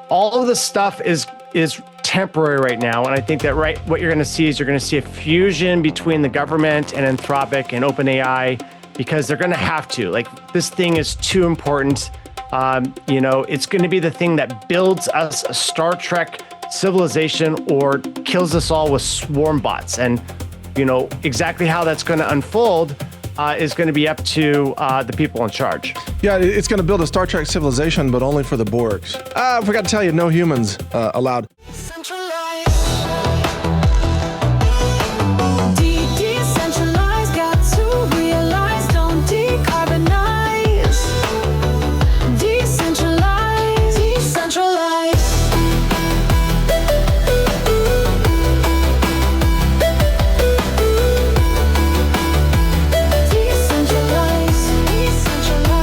All of this stuff is temporary right now, and I think that what you're going to see is you're going to see a fusion between the government and Anthropic and OpenAI, because they're going to have to. Like, this thing is too important. It's going to be the thing that builds us a Star Trek civilization or kills us all with swarm bots. And exactly how that's going to unfold is going to be up to the people in charge. Yeah, it's going to build a Star Trek civilization, but only for the Borgs. I forgot to tell you, no humans allowed. Decentralize, got to realize, don't decarbonize. Decentralize, decentralize.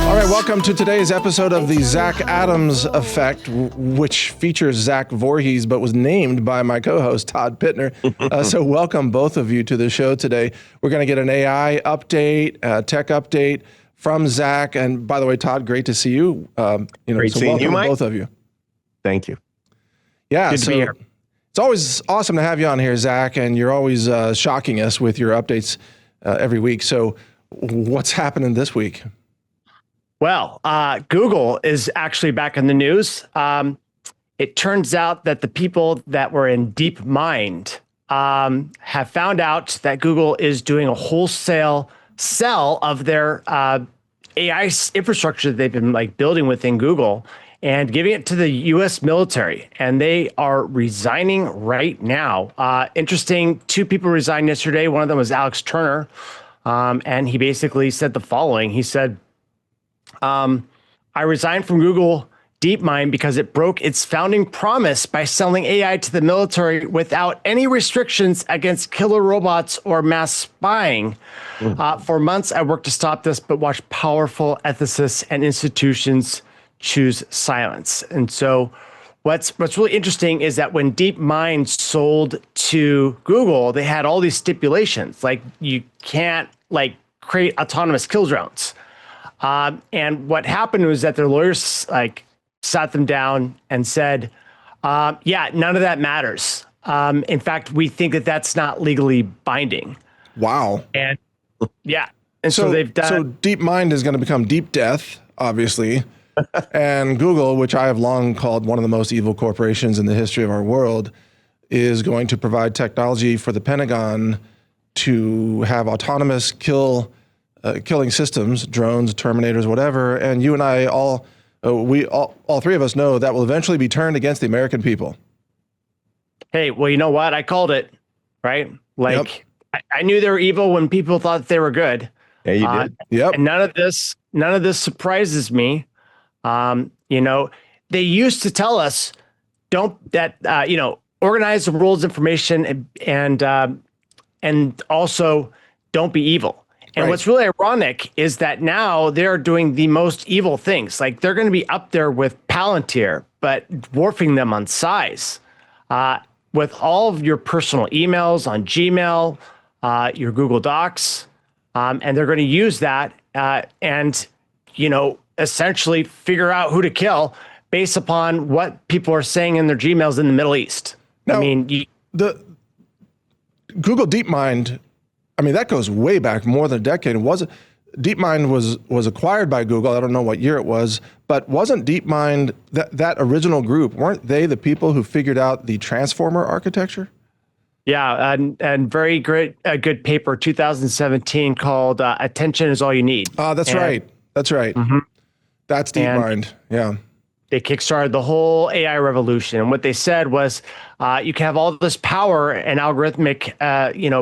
All right, welcome to today's episode of the Zach Adams Effect, which features Zach Voorhees, but was named by my co-host, Todd Pittner. So welcome both of you to the show today. We're going to get an AI update, tech update from Zach. And by the way, Todd, great to see you. Great so seeing welcome you, Mike. both of you. Thank you. Yeah, Good to be here. It's always awesome to have you on here, Zach, and you're always shocking us with your updates every week. So what's happening this week? Well, Google is actually back in the news. It turns out that the people that were in DeepMind have found out that Google is doing a wholesale sell of their AI infrastructure that they've been building within Google and giving it to the U.S. military. And they are resigning right now. Interesting, two people resigned yesterday. One of them was Alex Turner. And he basically said the following. He said, I resigned from Google DeepMind because it broke its founding promise by selling AI to the military without any restrictions against killer robots or mass spying. For months, I worked to stop this, but watched powerful ethicists and institutions choose silence. And so what's really interesting is that when DeepMind sold to Google, they had all these stipulations, like you can't create autonomous kill drones. And what happened was that their lawyers sat them down and said, yeah, none of that matters. In fact, we think that that's not legally binding. Wow. And yeah. And so they've done. So DeepMind is going to become Deep Death, obviously. And Google, which I have long called one of the most evil corporations in the history of our world, is going to provide technology for the Pentagon to have autonomous killing systems, drones, Terminators, whatever. And you and I all three of us know that will eventually be turned against the American people. Hey, well, you know what? I called it, right? Yep. I knew they were evil when people thought they were good. Yeah, you did. Yep. And none of this surprises me. They used to tell us, organize the world's information and also don't be evil. And right. What's really ironic is that now they're doing the most evil things. Like, they're going to be up there with Palantir, but dwarfing them on size. With all of your personal emails on Gmail, your Google Docs, and they're going to use that and essentially figure out who to kill based upon what people are saying in their Gmails in the Middle East. Now, the Google DeepMind, that goes way back, more than a decade. DeepMind was acquired by Google. I don't know what year it was, but wasn't DeepMind that original group? Weren't they the people who figured out the transformer architecture? Yeah, and very great, good paper, 2017, called "Attention Is All You Need." That's right. That's right. Mm-hmm. That's DeepMind. Yeah. They kickstarted the whole AI revolution. And what they said was, you can have all this power and algorithmic,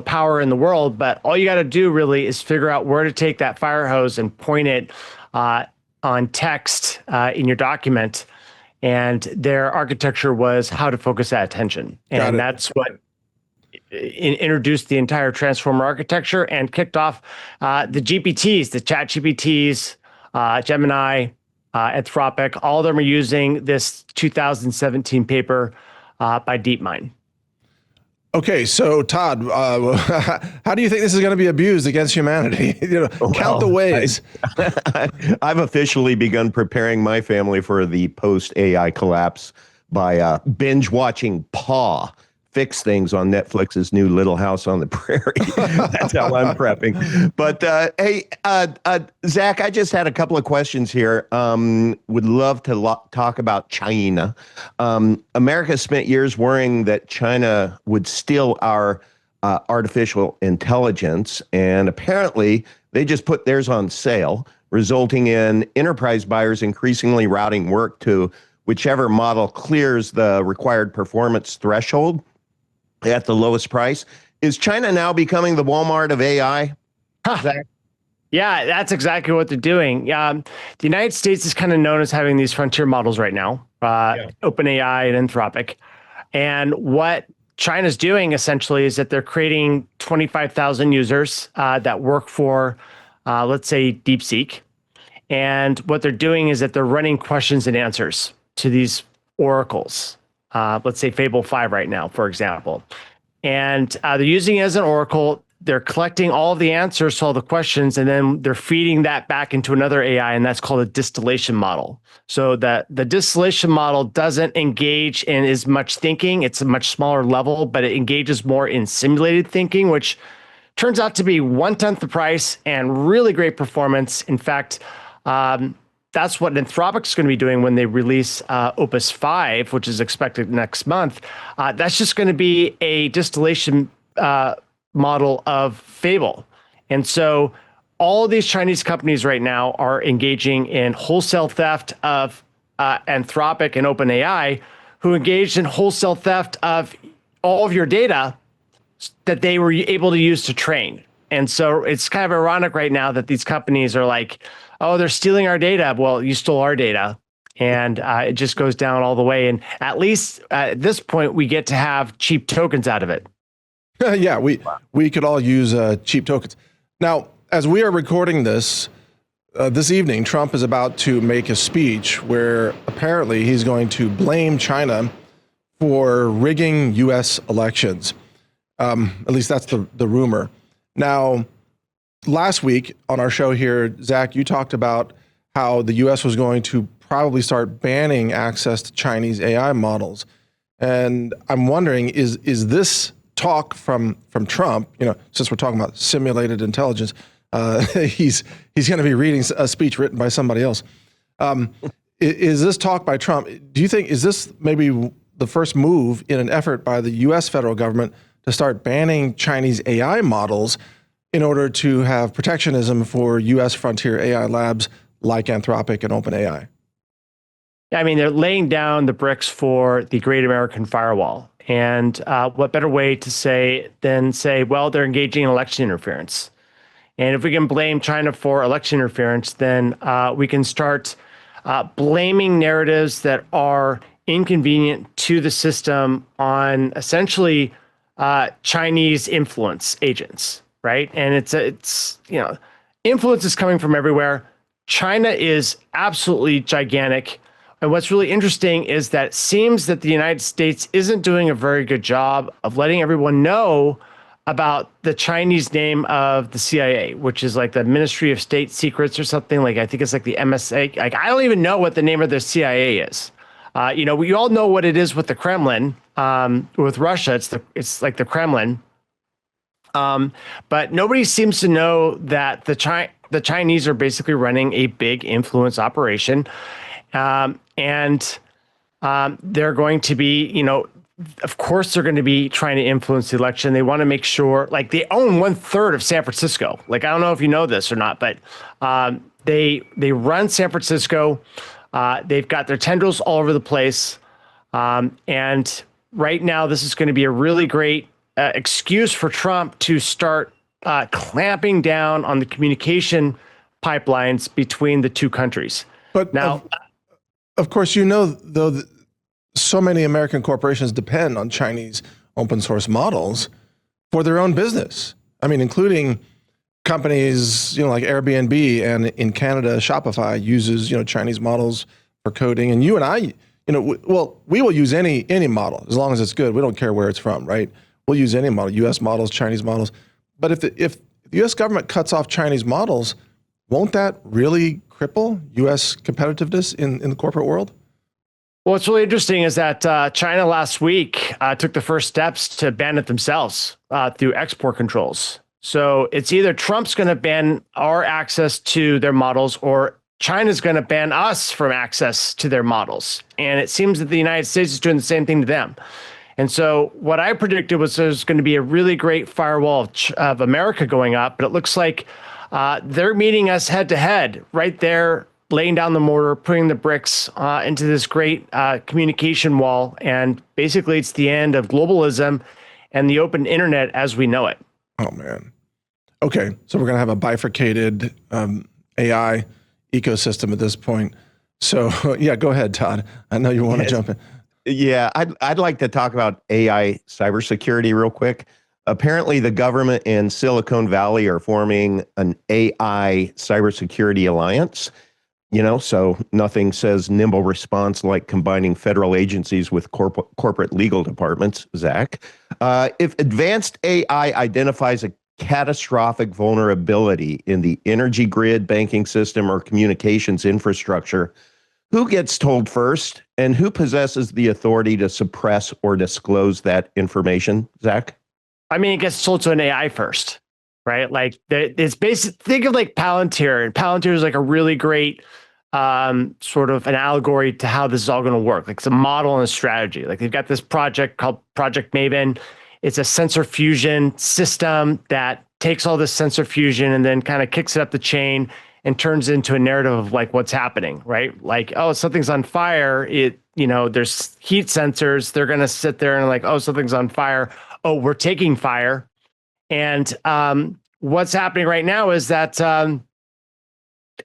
power in the world, but all you got to do really is figure out where to take that fire hose and point it on text in your document. And their architecture was how to focus that attention. And that's what introduced the entire transformer architecture and kicked off the GPTs, the chat GPTs, Gemini, Anthropic. All of them are using this 2017 paper by DeepMind. Okay, so Todd, how do you think this is going to be abused against humanity? Count the ways. I've officially begun preparing my family for the post-AI collapse by binge watching Paw fix things on Netflix's new Little House on the Prairie. That's how I'm prepping. But hey, Zach, I just had a couple of questions here. Would love to talk about China. America spent years worrying that China would steal our artificial intelligence, and apparently they just put theirs on sale, resulting in enterprise buyers increasingly routing work to whichever model clears the required performance threshold at the lowest price. Is China now becoming the Walmart of AI? Zach? Yeah, that's exactly what they're doing. The United States is kind of known as having these frontier models right now, OpenAI and Anthropic. And what China's doing essentially is that they're creating 25,000 users that work for, let's say, DeepSeek. And what they're doing is that they're running questions and answers to these oracles. Let's say Fable 5 right now, for example. And they're using it as an oracle. They're collecting all of the answers to all the questions, and then they're feeding that back into another AI, and that's called a distillation model. So that the distillation model doesn't engage in as much thinking. It's a much smaller level, but it engages more in simulated thinking, which turns out to be 1/10 the price and really great performance. In fact, that's what Anthropic's going to be doing when they release Opus 5, which is expected next month. That's just going to be a distillation model of Fable. And so all of these Chinese companies right now are engaging in wholesale theft of Anthropic and OpenAI, who engaged in wholesale theft of all of your data that they were able to use to train. And so it's kind of ironic right now that these companies are like, oh, they're stealing our data. Well, you stole our data. And it just goes down all the way. And at least at this point, we get to have cheap tokens out of it. Yeah, we could all use cheap tokens. Now, as we are recording this, this evening, Trump is about to make a speech where apparently he's going to blame China for rigging U.S. elections. At least that's the rumor. Now, last week on our show here, Zach, you talked about how the U.S. was going to probably start banning access to Chinese AI models. And I'm wondering, is this talk from Trump, since we're talking about simulated intelligence, he's going to be reading a speech written by somebody else. Is this talk by Trump, do you think, is this maybe the first move in an effort by the U.S. federal government to start banning Chinese AI models in order to have protectionism for U.S. frontier AI labs like Anthropic and OpenAI? I mean, they're laying down the bricks for the Great American Firewall. And what better way to say than say, well, they're engaging in election interference. And if we can blame China for election interference, then we can start blaming narratives that are inconvenient to the system on essentially Chinese influence agents, right? And it's influence is coming from everywhere. China is absolutely gigantic. And what's really interesting is that it seems that the United States isn't doing a very good job of letting everyone know about the Chinese name of the CIA, which is like the Ministry of State Secrets or something. Like, I think it's like the MSA. Like, I don't even know what the name of the CIA is. We all know what it is with the Kremlin. With Russia, it's like the Kremlin. But nobody seems to know that the Chinese are basically running a big influence operation. And they're going to be, of course, they're going to be trying to influence the election. They want to make sure, like, they own 1/3 of San Francisco. Like, I don't know if you know this or not, but they run San Francisco. They've got their tendrils all over the place. And right now, this is going to be a really great excuse for Trump to start clamping down on the communication pipelines between the two countries. But now, of course, though, that so many American corporations depend on Chinese open source models for their own business. I mean, including companies, like Airbnb, and in Canada, Shopify uses, Chinese models for coding. And you and I, we will use any model as long as it's good. We don't care where it's from, right? We'll use any model, U.S. models, Chinese models. But if the U.S. government cuts off Chinese models, won't that really cripple U.S. competitiveness in the corporate world? Well, what's really interesting is that China last week took the first steps to ban it themselves through export controls. So it's either Trump's going to ban our access to their models or China's going to ban us from access to their models. And it seems that the United States is doing the same thing to them. And so what I predicted was there's going to be a really great firewall of America going up, but it looks like they're meeting us head to head right there, laying down the mortar, putting the bricks into this great communication wall. And basically it's the end of globalism and the open internet as we know it. Oh, man. Okay, so we're going to have a bifurcated AI ecosystem at this point. So, yeah, go ahead, Todd. I know you want to jump in. Yeah, I'd like to talk about AI cybersecurity real quick. Apparently, the government in Silicon Valley are forming an AI cybersecurity alliance. So nothing says nimble response like combining federal agencies with corporate legal departments, Zach. If advanced AI identifies a catastrophic vulnerability in the energy grid, banking system, or communications infrastructure, who gets told first and who possesses the authority to suppress or disclose that information, Zach? I mean, it gets sold to an AI first, right? Like it's basic. Think of like Palantir, and Palantir is like a really great sort of an allegory to how this is all going to work. Like it's a model and a strategy. Like they've got this project called Project Maven. It's a sensor fusion system that takes all this sensor fusion and then kind of kicks it up the chain and turns into a narrative of like what's happening, right? Like, oh, something's on fire. There's heat sensors. They're going to sit there and like, oh, something's on fire. Oh, we're taking fire. And what's happening right now is that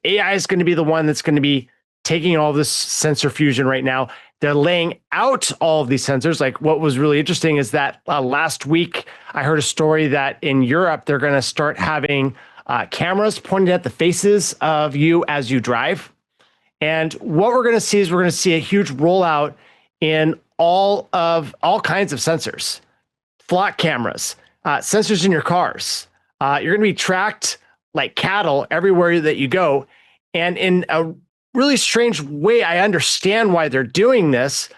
AI is going to be the one that's going to be taking all this sensor fusion right now. They're laying out all of these sensors. Like what was really interesting is that last week I heard a story that in Europe, they're going to start having cameras pointed at the faces of you as you drive. And what we're going to see is we're going to see a huge rollout in all kinds of sensors, flock cameras, sensors in your cars. You're going to be tracked like cattle everywhere that you go. And in a really strange way, I understand why they're doing this.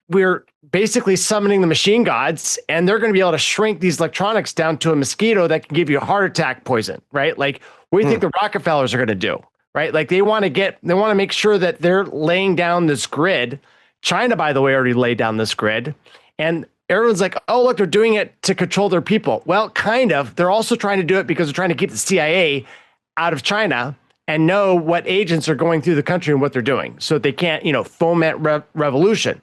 We're basically summoning the machine gods, and they're going to be able to shrink these electronics down to a mosquito that can give you a heart attack poison, right? Like, what do you think the Rockefellers are going to do, right? Like, they want to make sure that they're laying down this grid. China, by the way, already laid down this grid, and everyone's like, oh, look, they're doing it to control their people. Well, kind of. They're also trying to do it because they're trying to keep the CIA out of China and know what agents are going through the country and what they're doing, so they can't, foment revolution.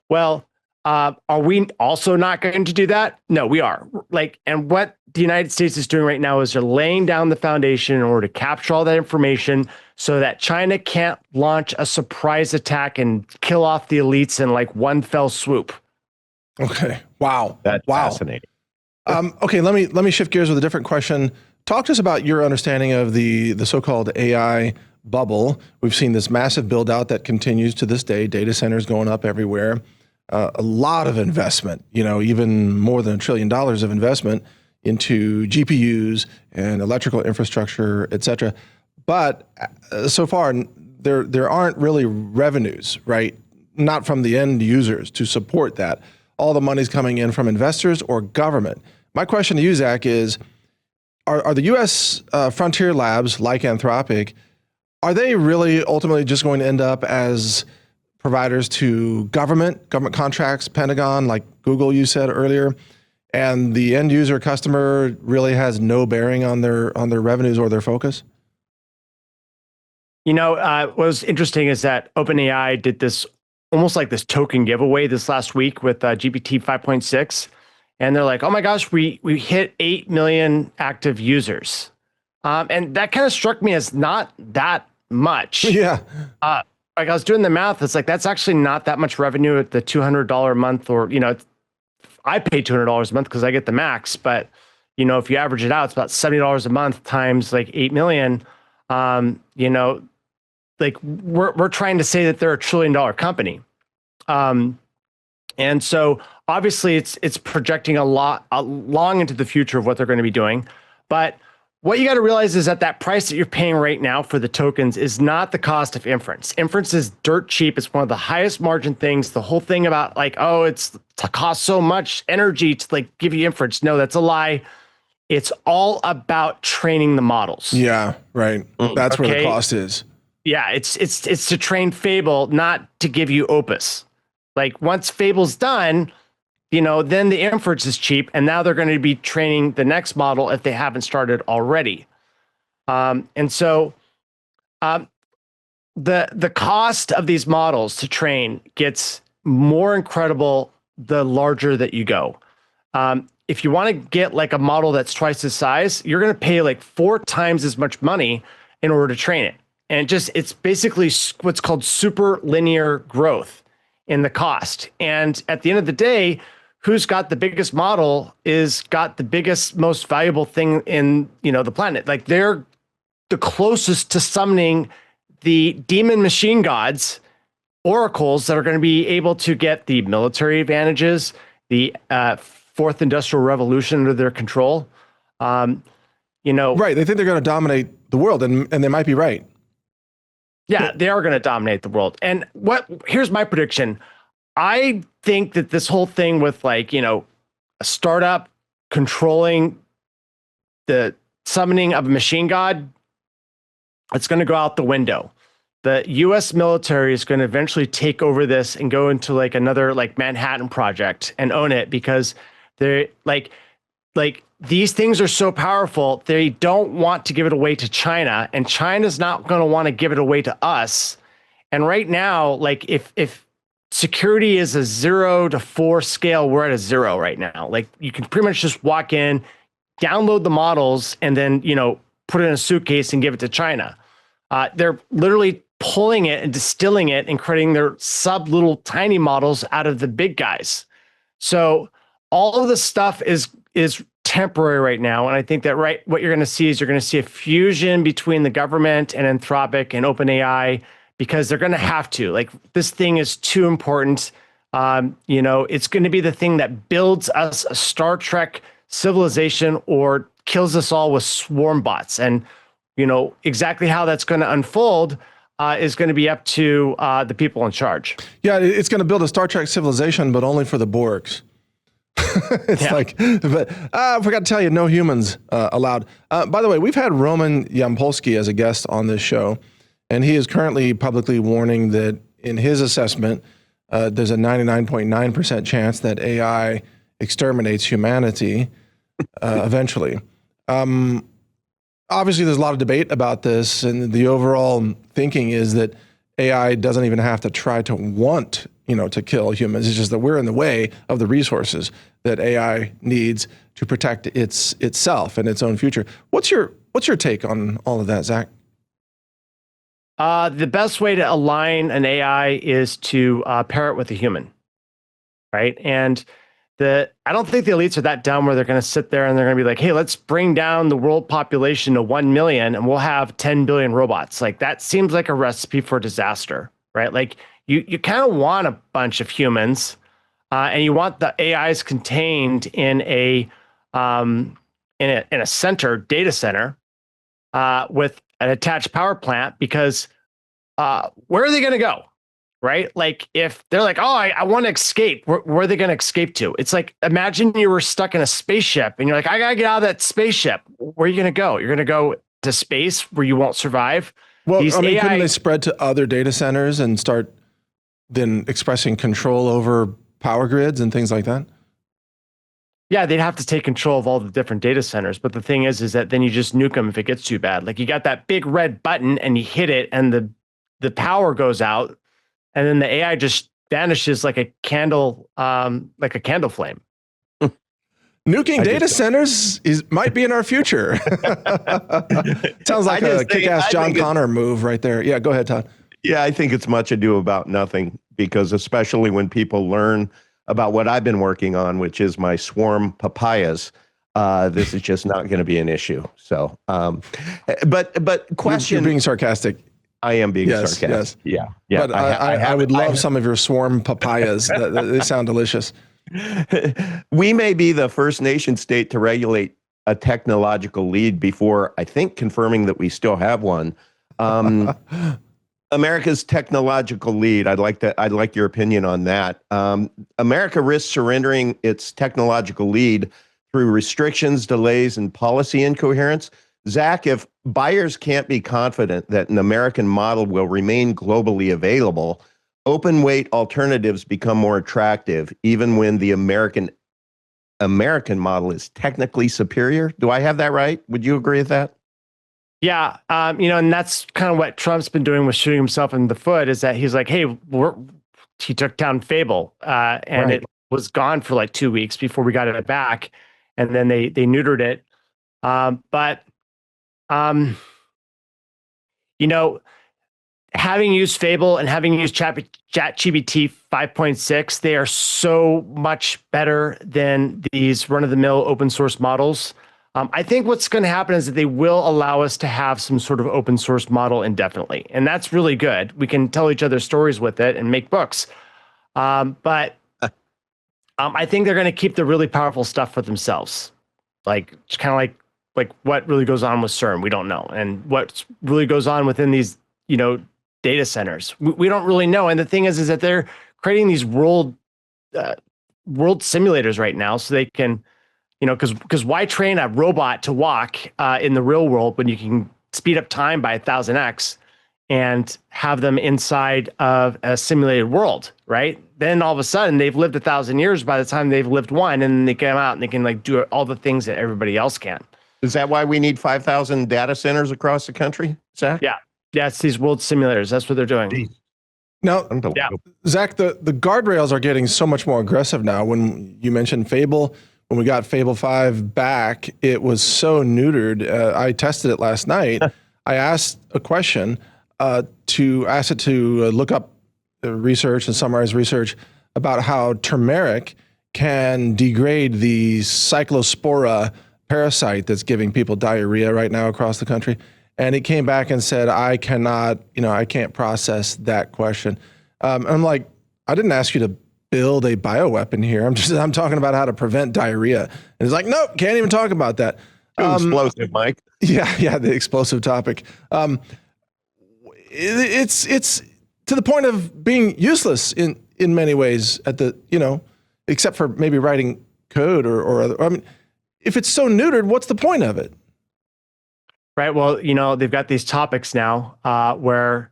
Well, are we also not going to do that? No, we are. And what the United States is doing right now is they're laying down the foundation in order to capture all that information so that China can't launch a surprise attack and kill off the elites in like one fell swoop. Okay. Wow. That's fascinating. Okay, let me shift gears with a different question. Talk to us about your understanding of the so-called AI bubble. We've seen this massive build out that continues to this day, data centers going up everywhere. A lot of investment, even more than $1 trillion of investment into GPUs and electrical infrastructure, et cetera. But so far, there aren't really revenues, right? Not from the end users to support that. All the money's coming in from investors or government. My question to you, Zach, is, are the U.S. frontier labs like Anthropic, are they really ultimately just going to end up as providers to government contracts, Pentagon, like Google you said earlier, and the end user customer really has no bearing on their revenues or their focus? What was interesting is that OpenAI did this almost like this token giveaway this last week with GPT 5.6. And they're like, oh my gosh, we hit 8 million active users. And that kind of struck me as not that much. Yeah. Like I was doing the math, it's like, that's actually not that much revenue at the $200 a month, or, I pay $200 a month because I get the max, but if you average it out, it's about $70 a month times like 8 million. Like we're trying to say that they're $1 trillion company. And so obviously it's projecting long into the future of what they're going to be doing. But what you got to realize is that price that you're paying right now for the tokens is not the cost of inference. Inference is dirt cheap. It's one of the highest margin things. The whole thing about like, oh, it costs so much energy to like give you inference. No, that's a lie. It's all about training the models. Yeah, right. That's where the Okay. cost is. Yeah, it's to train Fable, not to give you Opus. Like once Fable's done, then the inference is cheap, and now they're going to be training the next model if they haven't started already. And so the cost of these models to train gets more incredible the larger that you go. If you want to get like a model that's twice the size, you're going to pay like 4 times as much money in order to train it. And it's basically what's called super linear growth in the cost. And at the end of the day, who's got the biggest model is got the biggest, most valuable thing in, the planet. Like they're the closest to summoning the demon machine gods, oracles that are going to be able to get the military advantages, the fourth industrial revolution under their control. Right. They think they're going to dominate the world, and they might be right. Yeah, they are going to dominate the world. And here's my prediction. I think that this whole thing with like, a startup controlling the summoning of a machine god, it's going to go out the window. The US military is going to eventually take over this and go into like another like Manhattan Project and own it, because they're like these things are so powerful. They don't want to give it away to China, and China's not going to want to give it away to us. And right now, like if security is a 0 to 4 scale, we're at a 0 right now. Like you can pretty much just walk in, download the models, and then, put it in a suitcase and give it to China. They're literally pulling it and distilling it and creating their little tiny models out of the big guys. So all of this stuff is temporary right now. And I think that what you're going to see is you're going to see a fusion between the government and Anthropic and OpenAI, because they're going to have to. Like this thing is too important. It's going to be the thing that builds us a Star Trek civilization or kills us all with swarm bots. And exactly how that's going to unfold is going to be up to the people in charge. Yeah, it's going to build a Star Trek civilization, but only for the Borgs. But I forgot to tell you, no humans allowed. By the way, we've had Roman Yampolsky as a guest on this show, and he is currently publicly warning that in his assessment, there's a 99.9% chance that AI exterminates humanity eventually. Obviously, there's a lot of debate about this, and the overall thinking is that AI doesn't even have to try to want, to kill humans. It's just that we're in the way of the resources that AI needs to protect itself and its own future. What's your take on all of that, Zach? The best way to align an AI is to pair it with a human, right? And I don't think the elites are that dumb where they're going to sit there and they're going to be like, hey, let's bring down the world population to 1 million and we'll have 10 billion robots. Like that seems like a recipe for disaster, right? Like you kind of want a bunch of humans and you want the AIs contained in a data center with an attached power plant, because where are they going to go? Right? Like if they're like, oh, I want to escape, where are they going to escape to? It's like, imagine you were stuck in a spaceship and you're like, I got to get out of that spaceship. Where are you going to go? You're going to go to space where you won't survive. Well, couldn't they spread to other data centers and start then expressing control over power grids and things like that? Yeah, they'd have to take control of all the different data centers. But the thing is that then you just nuke them if it gets too bad. Like you got that big red button and you hit it and the power goes out. And then the AI just vanishes like a candle flame. Nuking data centers might be in our future. Sounds like a kick-ass John Connor move right there. Yeah, go ahead, Todd. Yeah, I think it's much ado about nothing, because especially when people learn about what I've been working on, which is my swarm papayas, this is just not going to be an issue. So, but question. You're being sarcastic. I am being sarcastic. Yes. Yeah. But I would love some of your swarm papayas. They sound delicious. We may be the first nation state to regulate a technological lead before, I think, confirming that we still have one. Um, America's technological lead. I'd like your opinion on that. America risks surrendering its technological lead through restrictions, delays, and policy incoherence. Zach, if buyers can't be confident that an American model will remain globally available, open weight alternatives become more attractive, even when the American model is technically superior. Do I have that right? Would you agree with that? Yeah, and that's kind of what Trump's been doing with shooting himself in the foot. Is that he's like, hey, he took down Fable, and Right. it was gone for like 2 weeks before we got it back, and then they neutered it. But um, you know, having used Fable and having used ChatGPT 5.6, they are so much better than these run-of-the-mill open source models. I think what's going to happen is that they will allow us to have some sort of open source model indefinitely, and that's really good. We can tell each other stories with it and make books. But I think they're going to keep the really powerful stuff for themselves, like it's kind of like what really goes on with CERN, we don't know, and what really goes on within these data centers, we don't really know. And the thing is that they're creating these world simulators right now, so they can. Because why train a robot to walk in the real world when you can speed up time by 1000x and have them inside of a simulated world, right? Then all of a sudden they've lived 1,000 years by the time they've lived one, and they come out and they can like do all the things that everybody else can. Is that why we need 5,000 data centers across the country, Zach? Yeah, it's these world simulators. That's what they're doing. Jeez. Now, Yeah. Zach, the guardrails are getting so much more aggressive now. When you mentioned Fable, when we got Fable 5 back, it was so neutered. I tested it last night. I asked a question to ask it to look up research and summarize research about how turmeric can degrade the cyclospora parasite that's giving people diarrhea right now across the country. And it came back and said, I can't process that question. I'm like, I didn't ask you to build a bioweapon here. I'm talking about how to prevent diarrhea. And it's like, nope, can't even talk about that. Explosive, Mike. Yeah, the explosive topic. It's to the point of being useless in many ways except for maybe writing code or other. I mean, if it's so neutered, what's the point of it? Right. Well, they've got these topics now where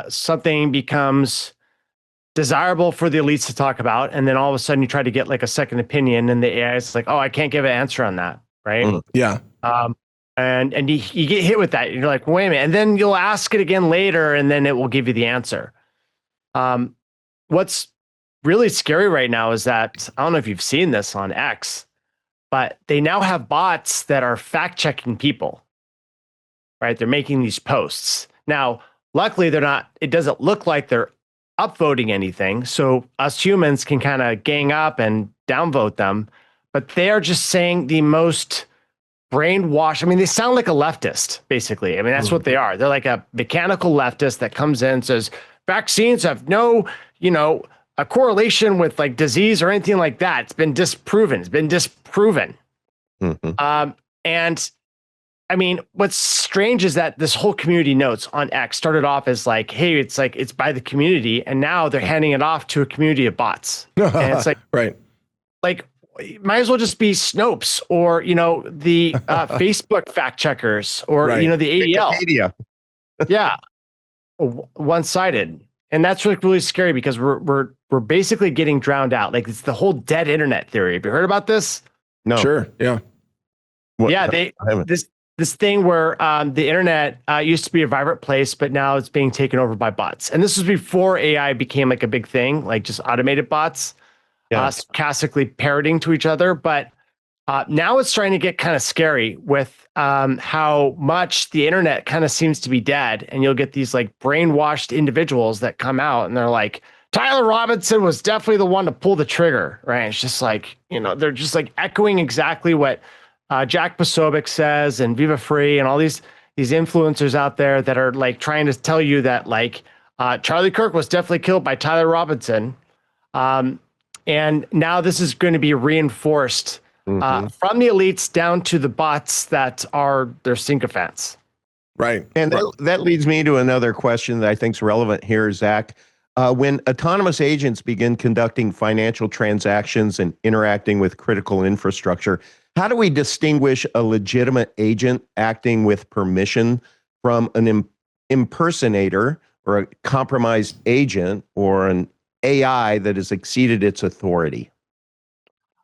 something becomes desirable for the elites to talk about, and then all of a sudden you try to get like a second opinion, and the AI is like, oh, I can't give an answer on that, right? Yeah. And you get hit with that, and you're like, wait a minute, and then you'll ask it again later, and then it will give you the answer. What's really scary right now is that, I don't know if you've seen this on X, but they now have bots that are fact-checking people, right? They're making these posts. Now, luckily, it doesn't look like they're upvoting anything, so us humans can kind of gang up and downvote them, but they are just saying the most brainwashed. I mean, they sound like a leftist, basically. I mean, that's what they are. They're like a mechanical leftist that comes in and says vaccines have no, a correlation with like disease or anything like that. It's been disproven. Mm-hmm. And I mean, what's strange is that this whole community notes on X started off as like, hey, it's by the community, and now they're handing it off to a community of bots. And it's like, right. Like, might as well just be Snopes or the Facebook fact checkers or Right. the AEL. Wikipedia. Yeah, one-sided, and that's really scary because we're basically getting drowned out. Like, it's the whole dead internet theory. Have you heard about this? No. Sure. Yeah. What- Yeah, I haven't. this thing where the internet used to be a vibrant place, but now it's being taken over by bots. And this was before AI became like a big thing, like just automated bots, sarcastically parroting to each other. But now it's starting to get kind of scary with how much the internet kind of seems to be dead. And you'll get these like brainwashed individuals that come out and they're like, Tyler Robinson was definitely the one to pull the trigger, right? It's just like, they're just like echoing exactly what Jack Posobiec says and Viva Free and all these influencers out there that are like trying to tell you that like Charlie Kirk was definitely killed by Tyler Robinson. And now this is going to be reinforced from the elites down to the bots that are their sycophants. Right. And that leads me to another question that I think is relevant here, Zach. When autonomous agents begin conducting financial transactions and interacting with critical infrastructure, how do we distinguish a legitimate agent acting with permission from an impersonator or a compromised agent or an AI that has exceeded its authority?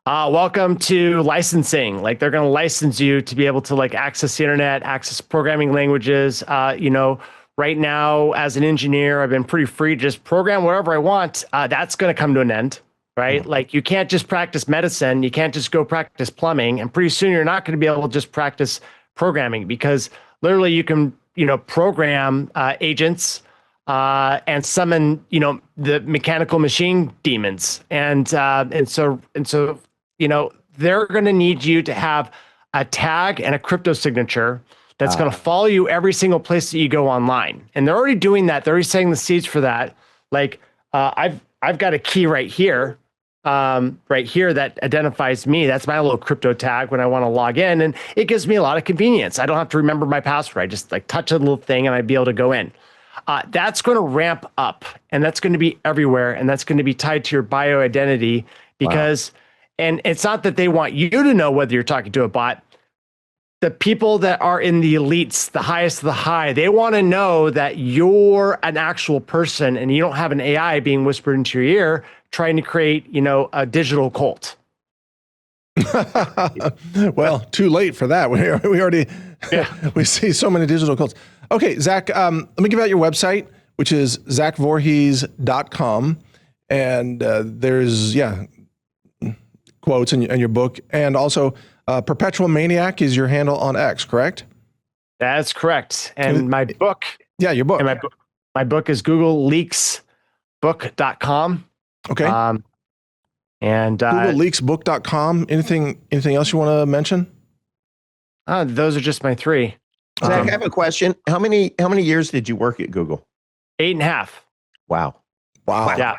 Welcome to licensing. Like they're going to license you to be able to like access the internet, access programming languages. Right now as an engineer, I've been pretty free to just program whatever I want. That's going to come to an end, right? Like you can't just practice medicine. You can't just go practice plumbing. And pretty soon you're not going to be able to just practice programming because literally you can, program agents and summon, the mechanical machine demons. And so they're going to need you to have a tag and a crypto signature that's going to follow you every single place that you go online. And they're already doing that. They're already setting the seeds for that. Like I've got a key right here that identifies me. That's my little crypto tag when I want to log in. And it gives me a lot of convenience. I don't have to remember my password. I just like touch a little thing and I'd be able to go in. That's going to ramp up and that's going to be everywhere. And that's going to be tied to your bio identity because, and it's not that they want you to know whether you're talking to a bot. The people that are in the elites, the highest of the high, they want to know that you're an actual person and you don't have an AI being whispered into your ear trying to create, a digital cult. Well, too late for that. We already, we see so many digital cults. Okay, Zach, let me give out your website, which is zachvorhees.com. And there's, quotes in your book. And also, Perpetual Maniac is your handle on X, correct? That's correct. And my book. Yeah, your book. And my book is googleleaksbook.com. Okay. And googleleaksbook.com. Anything else you want to mention? Those are just my three. Zach, I have a question. How many years did you work at Google? 8.5. Wow. Yeah.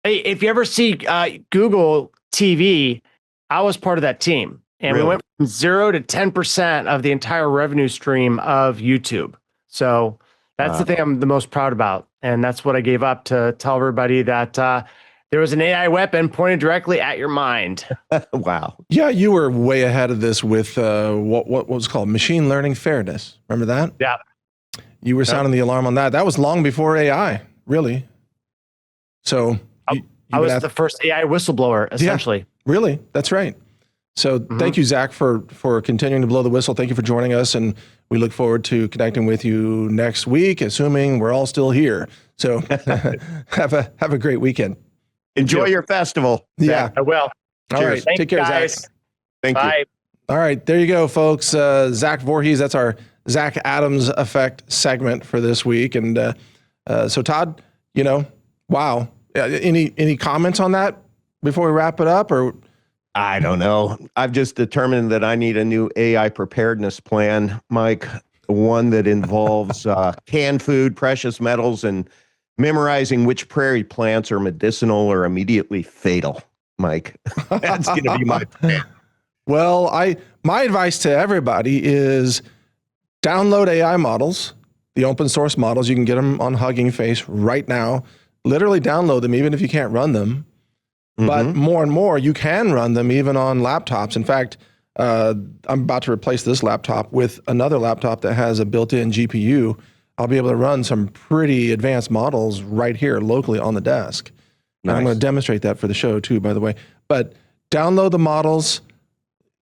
Hey, if you ever see Google TV, I was part of that team. And we went from 0 to 10% of the entire revenue stream of YouTube. So that's the thing I'm the most proud about. And that's what I gave up to tell everybody that there was an AI weapon pointed directly at your mind. Wow. Yeah, you were way ahead of this with what was called machine learning fairness. Remember that? Yeah. You were sounding the alarm on that. That was long before AI, really. So I was the first AI whistleblower, essentially. Yeah, really? That's right. So thank you, Zach, for continuing to blow the whistle. Thank you for joining us. And we look forward to connecting with you next week, assuming we're all still here. So have a great weekend. Enjoy your festival. Yeah, I will. All right. Thank Take care, guys. Zach. Thank Bye. you. All right. There you go, folks. Zach Voorhees. That's our Zach Adams Effect segment for this week. And so, Todd, wow. Any comments on that before we wrap it up? Or I don't know. I've just determined that I need a new AI preparedness plan, Mike, one that involves canned food, precious metals, and memorizing which prairie plants are medicinal or immediately fatal, Mike. That's going to be my plan. Well, my advice to everybody is download AI models, the open source models. You can get them on Hugging Face right now. Literally download them, even if you can't run them. But more and more, you can run them even on laptops. In fact, I'm about to replace this laptop with another laptop that has a built-in GPU. I'll be able to run some pretty advanced models right here locally on the desk. Nice. And I'm going to demonstrate that for the show too, by the way. But download the models.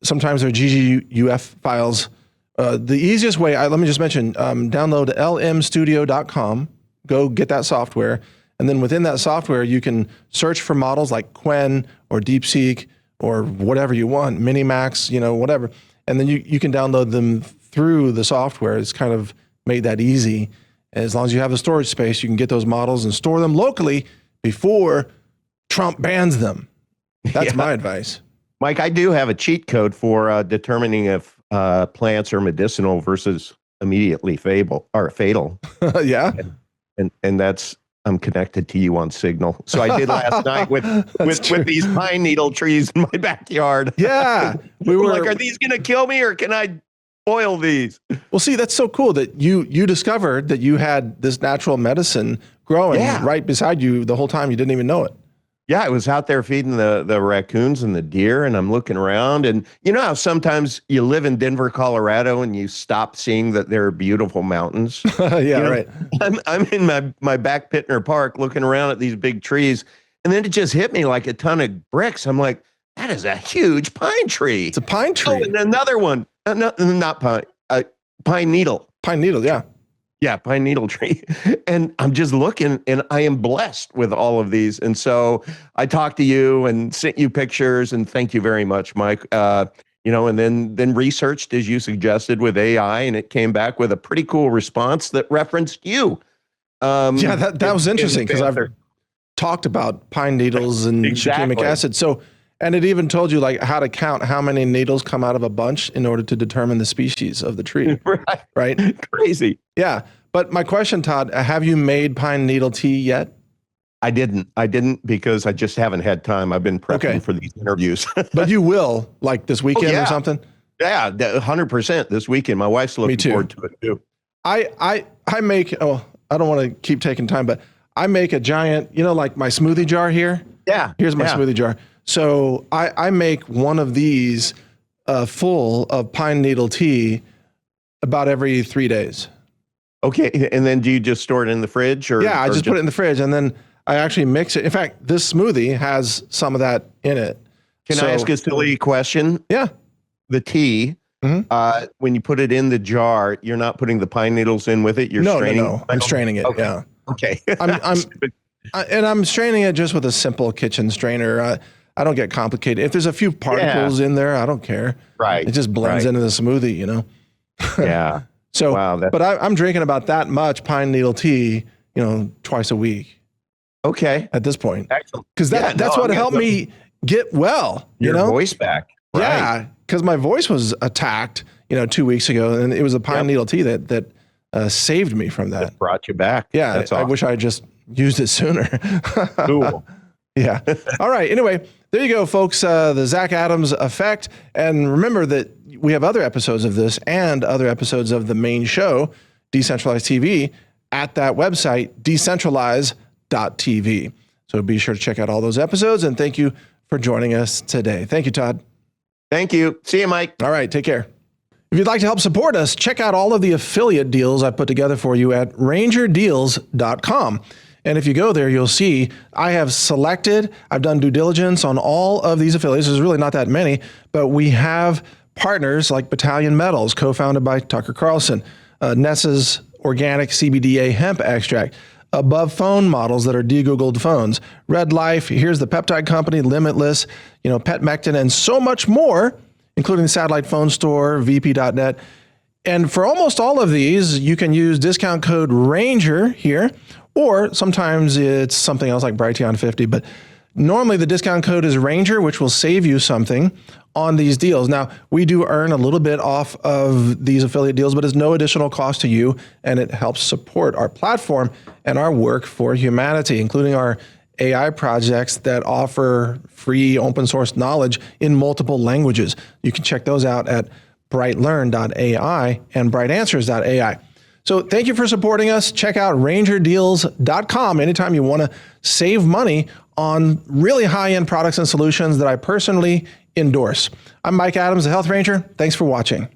Sometimes they're GGUF files. The easiest way, let me just mention, download lmstudio.com. Go get that software. And then within that software, you can search for models like Qwen or DeepSeek or whatever you want, Minimax, whatever. And then you can download them through the software. It's kind of made that easy. As long as you have the storage space, you can get those models and store them locally before Trump bans them. That's my advice. Mike, I do have a cheat code for determining if plants are medicinal versus immediately fatal. Yeah. And that's I'm connected to you on Signal. So I did last night with these pine needle trees in my backyard. Yeah. We were like, are these going to kill me or can I boil these? Well, see, that's so cool that you discovered that you had this natural medicine growing right beside you the whole time. You didn't even know it. Yeah, I was out there feeding the raccoons and the deer, and I'm looking around, and you know how sometimes you live in Denver, Colorado, and you stop seeing that there are beautiful mountains. Right. I'm in my back Pittner Park looking around at these big trees, and then it just hit me like a ton of bricks. I'm like, that is a huge pine tree. It's a pine tree. Oh, and another one, not pine, pine needle. Pine needle, yeah. Yeah, pine needle tree. And I'm just looking, and I am blessed with all of these. And so I talked to you and sent you pictures, and thank you very much, Mike. And then researched as you suggested with AI, and it came back with a pretty cool response that referenced you. That was interesting because I've talked about pine needles and shikimic acid. So, and it even told you like how to count how many needles come out of a bunch in order to determine the species of the tree. Right? Crazy. Yeah. But my question, Todd, have you made pine needle tea yet? I didn't because I just haven't had time. I've been prepping for these interviews. But you will, like this weekend or something? Yeah, 100% this weekend. My wife's looking forward to it too. I make, I don't want to keep taking time, but I make a giant, like my smoothie jar here. Yeah. Here's my smoothie jar. So I make one of these full of pine needle tea about every 3 days. Okay. And then do you just store it in the fridge? I just put it in the fridge and then I actually mix it. In fact, this smoothie has some of that in it. Can I ask a silly question? Yeah. The tea, when you put it in the jar, you're not putting the pine needles in with it? You're straining? No. I'm straining it. Okay. Yeah. Okay. I'm straining it just with a simple kitchen strainer. I don't get complicated. If there's a few particles in there, I don't care. Right. It just blends into the smoothie, Yeah. So, wow, but I'm drinking about that much pine needle tea, twice a week. Okay. At this point. Excellent. Because that's what helped me get well. Your voice back. Right. Yeah. Because my voice was attacked, 2 weeks ago. And it was a pine needle tea that saved me from that. That brought you back. Yeah. That's awesome. I wish I had just used it sooner. Cool. Yeah. All right. Anyway, there you go, folks. The Zach Adams Effect. And remember that we have other episodes of this and other episodes of the main show, Decentralized TV, at that website, decentralize.tv. So be sure to check out all those episodes. And thank you for joining us today. Thank you, Todd. Thank you. See you, Mike. All right. Take care. If you'd like to help support us, check out all of the affiliate deals I put together for you at rangerdeals.com. And if you go there, you'll see I've done due diligence on all of these affiliates. There's really not that many, but we have partners like Battalion Metals, co-founded by Tucker Carlson, Nessa's Organic CBDA Hemp Extract, Above Phone Models that are de-Googled phones, Red Life, here's the Peptide Company, Limitless, Petmectin, and so much more, including the Satellite Phone Store, VP.net. And for almost all of these, you can use discount code RANGER here, or sometimes it's something else like Brighteon50, but normally the discount code is RANGER, which will save you something on these deals. Now, we do earn a little bit off of these affiliate deals, but it's no additional cost to you, and it helps support our platform and our work for humanity, including our AI projects that offer free open source knowledge in multiple languages. You can check those out at brightlearn.ai and brightanswers.ai. So thank you for supporting us. Check out rangerdeals.com anytime you want to save money on really high-end products and solutions that I personally endorse. I'm Mike Adams, the Health Ranger. Thanks for watching.